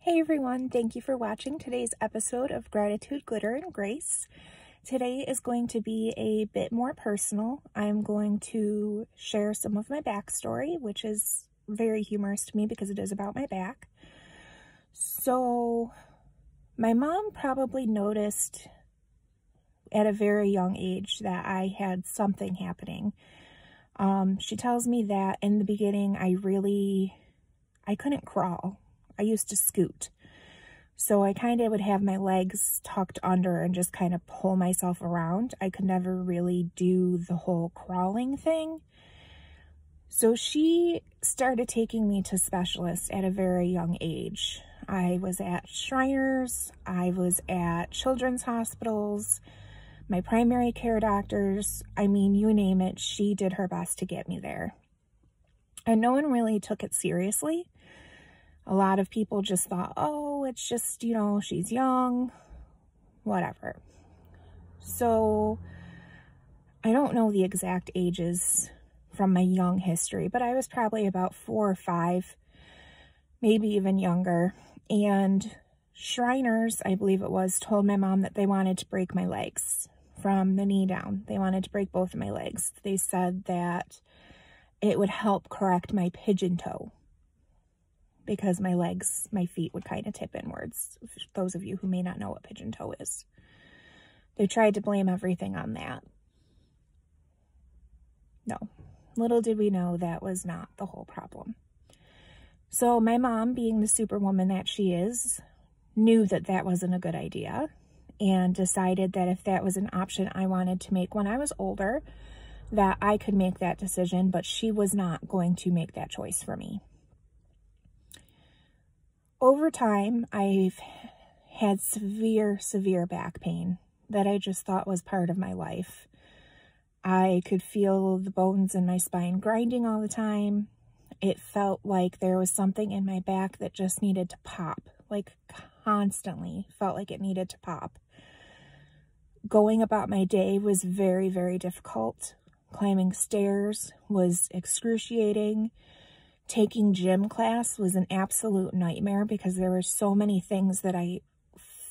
Hey everyone, thank you for watching today's episode of Gratitude, Glitter, and Grace. Today is going to be a bit more personal. I'm going to share some of my backstory, which is very humorous to me because it is about my back. So, my mom probably noticed at a very young age that I had something happening. She tells me that in the beginning I couldn't crawl. I used to scoot. So I kind of would have my legs tucked under and just kind of pull myself around. I could never really do the whole crawling thing. So she started taking me to specialists at a very young age. I was at Shriners, I was at children's hospitals, my primary care doctors, I mean, you name it, she did her best to get me there. And no one really took it seriously. A lot of people just thought, oh, it's just, she's young, whatever. So I don't know the exact ages from my young history, but I was probably about 4 or 5, maybe even younger. And Shriners, I believe it was, told my mom that they wanted to break my legs from the knee down. They wanted to break both of my legs. They said that it would help correct my pigeon toe, because my feet would kind of tip inwards. Those of you who may not know what pigeon toe is. They tried to blame everything on that. No, little did we know that was not the whole problem. So my mom, being the superwoman that she is, knew that that wasn't a good idea and decided that if that was an option I wanted to make when I was older, that I could make that decision, but she was not going to make that choice for me. Over time, I've had severe, severe back pain that I just thought was part of my life. I could feel the bones in my spine grinding all the time. It felt like there was something in my back that just needed to pop, like constantly felt like it needed to pop. Going about my day was very, very difficult. Climbing stairs was excruciating. Taking gym class was an absolute nightmare because there were so many things that I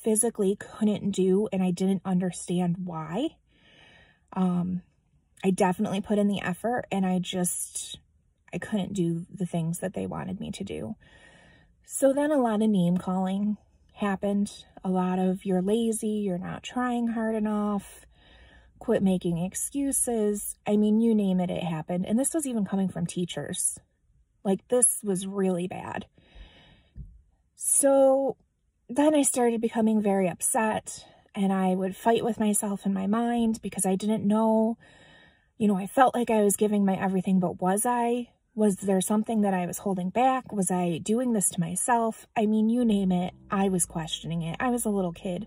physically couldn't do and I didn't understand why. I definitely put in the effort and I couldn't do the things that they wanted me to do. So then a lot of name calling happened. A lot of you're lazy, you're not trying hard enough, quit making excuses. I mean, you name it, it happened. And this was even coming from teachers. Like, this was really bad. So then I started becoming very upset, and I would fight with myself in my mind because I didn't know, I felt like I was giving my everything, but was I? Was there something that I was holding back? Was I doing this to myself? I mean, you name it, I was questioning it. I was a little kid.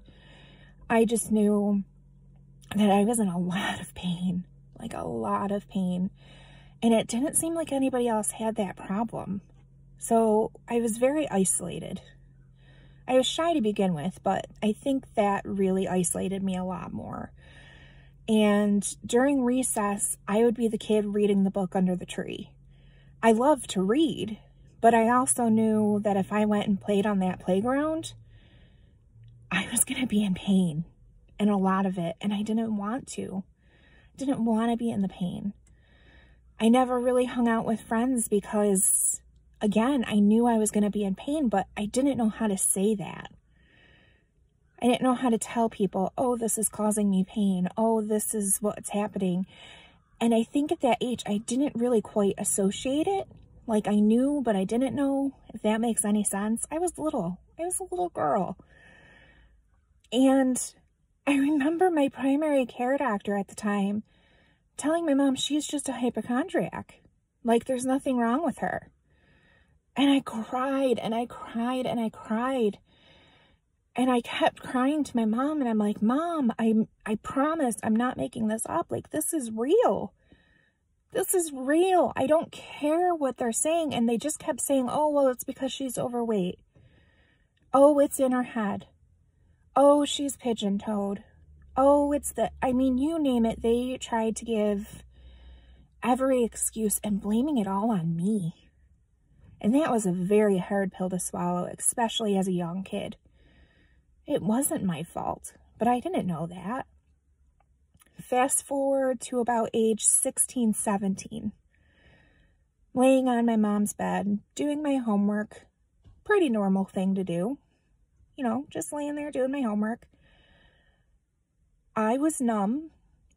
I just knew that I was in a lot of pain, like a lot of pain. And it didn't seem like anybody else had that problem. So I was very isolated. I was shy to begin with, but I think that really isolated me a lot more. And during recess, I would be the kid reading the book under the tree. I loved to read, but I also knew that if I went and played on that playground, I was going to be in pain, and a lot of it, and I didn't want to. I didn't want to be in the pain. I never really hung out with friends because, again, I knew I was going to be in pain, but I didn't know how to say that. I didn't know how to tell people, oh, this is causing me pain. Oh, this is what's happening. And I think at that age, I didn't really quite associate it. Like, I knew, but I didn't know, if that makes any sense. I was little. I was a little girl. And I remember my primary care doctor at the time telling my mom she's just a hypochondriac. Like, there's nothing wrong with her. And I cried and I cried and I cried. And I kept crying to my mom, and I'm like, Mom, I promise I'm not making this up. Like, this is real. This is real. I don't care what they're saying. And they just kept saying, oh, well, it's because she's overweight. Oh, it's in her head. Oh, she's pigeon-toed. Oh, you name it. They tried to give every excuse and blaming it all on me. And that was a very hard pill to swallow, especially as a young kid. It wasn't my fault, but I didn't know that. Fast forward to about age 16, 17. Laying on my mom's bed, doing my homework. Pretty normal thing to do. You know, just laying there doing my homework. I was numb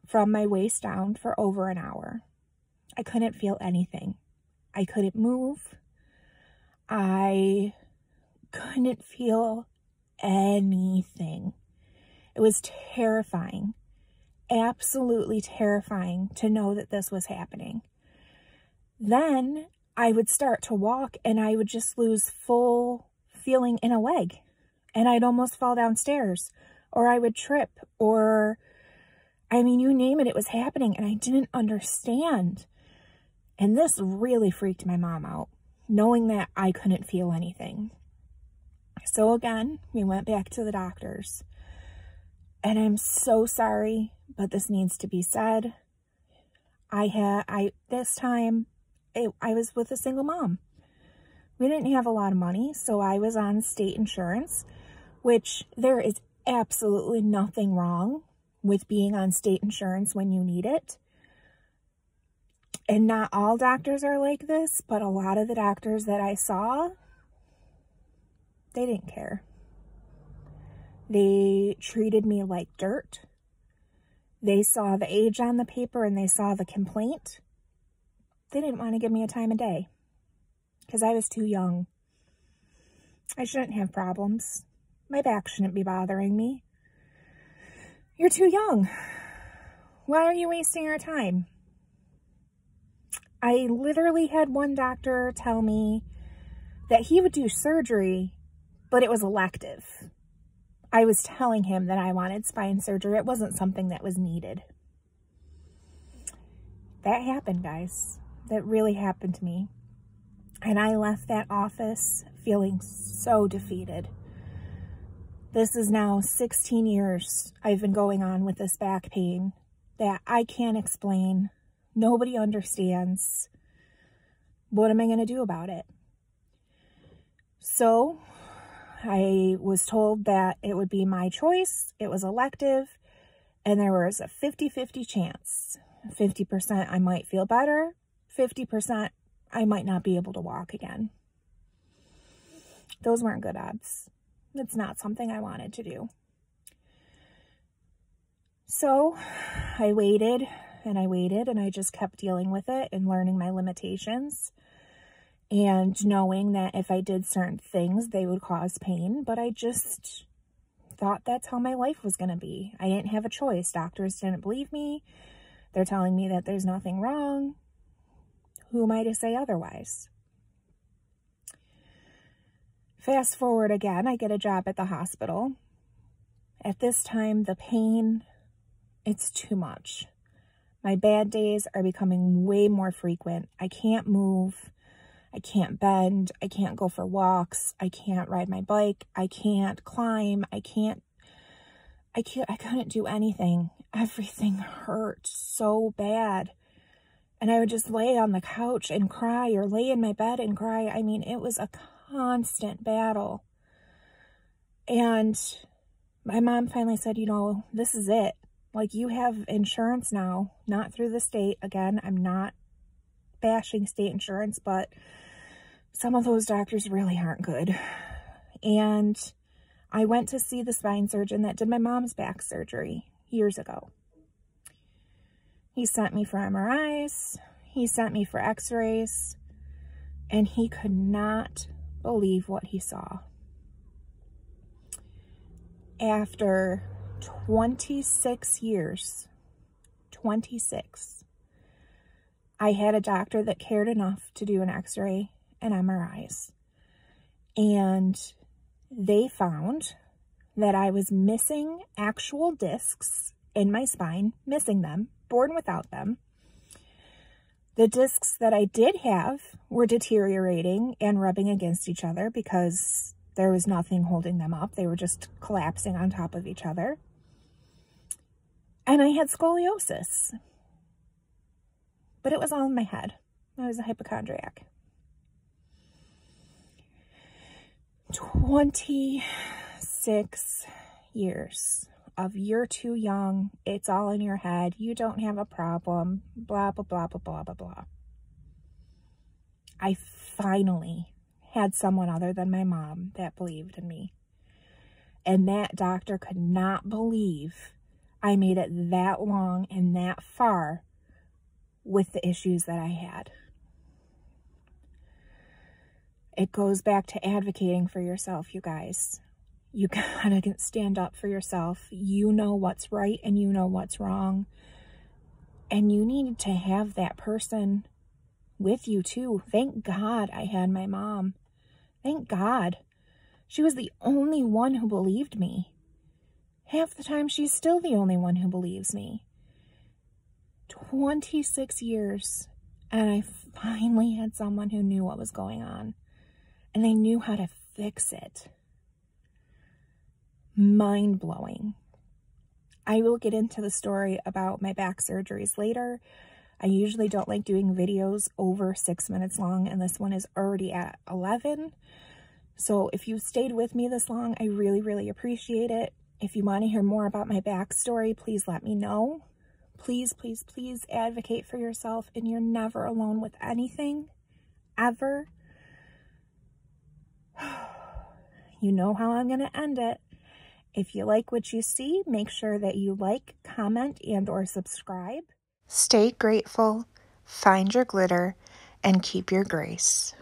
from my waist down for over an hour. I couldn't feel anything. I couldn't move. I couldn't feel anything. It was terrifying. Absolutely terrifying to know that this was happening. Then I would start to walk and I would just lose full feeling in a leg. And I'd almost fall downstairs. Or I would trip. Or, I mean, you name it, it was happening. And I didn't understand. And this really freaked my mom out, knowing that I couldn't feel anything. So again, we went back to the doctors. And I'm so sorry, but this needs to be said. This time, I was with a single mom. We didn't have a lot of money, so I was on state insurance, which there is absolutely nothing wrong with being on state insurance when you need it. And not all doctors are like this, but a lot of the doctors that I saw, they didn't care. They treated me like dirt. They saw the age on the paper and they saw the complaint. They didn't want to give me a time of day because I was too young. I shouldn't have problems. My back shouldn't be bothering me. You're too young. Why are you wasting your time? I literally had one doctor tell me that he would do surgery, but it was elective. I was telling him that I wanted spine surgery. It wasn't something that was needed. That happened, guys. That really happened to me. And I left that office feeling so defeated. This is now 16 years I've been going on with this back pain that I can't explain. Nobody understands. What am I going to do about it? So I was told that it would be my choice. It was elective. And there was a 50-50 chance. 50% I might feel better. 50% I might not be able to walk again. Those weren't good odds. It's not something I wanted to do. So I waited and I just kept dealing with it and learning my limitations and knowing that if I did certain things, they would cause pain. But I just thought that's how my life was going to be. I didn't have a choice. Doctors didn't believe me. They're telling me that there's nothing wrong. Who am I to say otherwise? Fast forward again, I get a job at the hospital. At this time, the pain, it's too much. My bad days are becoming way more frequent. I can't move. I can't bend. I can't go for walks. I can't ride my bike. I can't climb. I couldn't do anything. Everything hurt so bad. And I would just lay on the couch and cry or lay in my bed and cry. I mean, it was a constant battle. And my mom finally said, you know, this is it. Like, you have insurance now, not through the state. Again, I'm not bashing state insurance, but some of those doctors really aren't good. And I went to see the spine surgeon that did my mom's back surgery years ago. He sent me for MRIs, he sent me for x-rays, and he could not believe what he saw. After 26 years, 26, I had a doctor that cared enough to do an x-ray and MRIs. And they found that I was missing actual discs in my spine, missing them, born without them. The discs that I did have were deteriorating and rubbing against each other because there was nothing holding them up. They were just collapsing on top of each other. And I had scoliosis. But it was all in my head. I was a hypochondriac. 26 years of you're too young, it's all in your head, you don't have a problem, blah, blah, blah, blah, blah, blah, blah. I finally had someone other than my mom that believed in me. And that doctor could not believe I made it that long and that far with the issues that I had. It goes back to advocating for yourself, you guys. You gotta stand up for yourself. You know what's right and you know what's wrong. And you need to have that person with you too. Thank God I had my mom. Thank God. She was the only one who believed me. Half the time, she's still the only one who believes me. 26 years, and I finally had someone who knew what was going on, and they knew how to fix it. Mind-blowing. I will get into the story about my back surgeries later. I usually don't like doing videos over 6 minutes long, and this one is already at 11. So if you stayed with me this long, I really, really appreciate it. If you want to hear more about my backstory, please let me know. Please, please, please advocate for yourself, and you're never alone with anything, ever. You know how I'm going to end it. If you like what you see, make sure that you like, comment, and/or subscribe. Stay grateful, find your glitter, and keep your grace.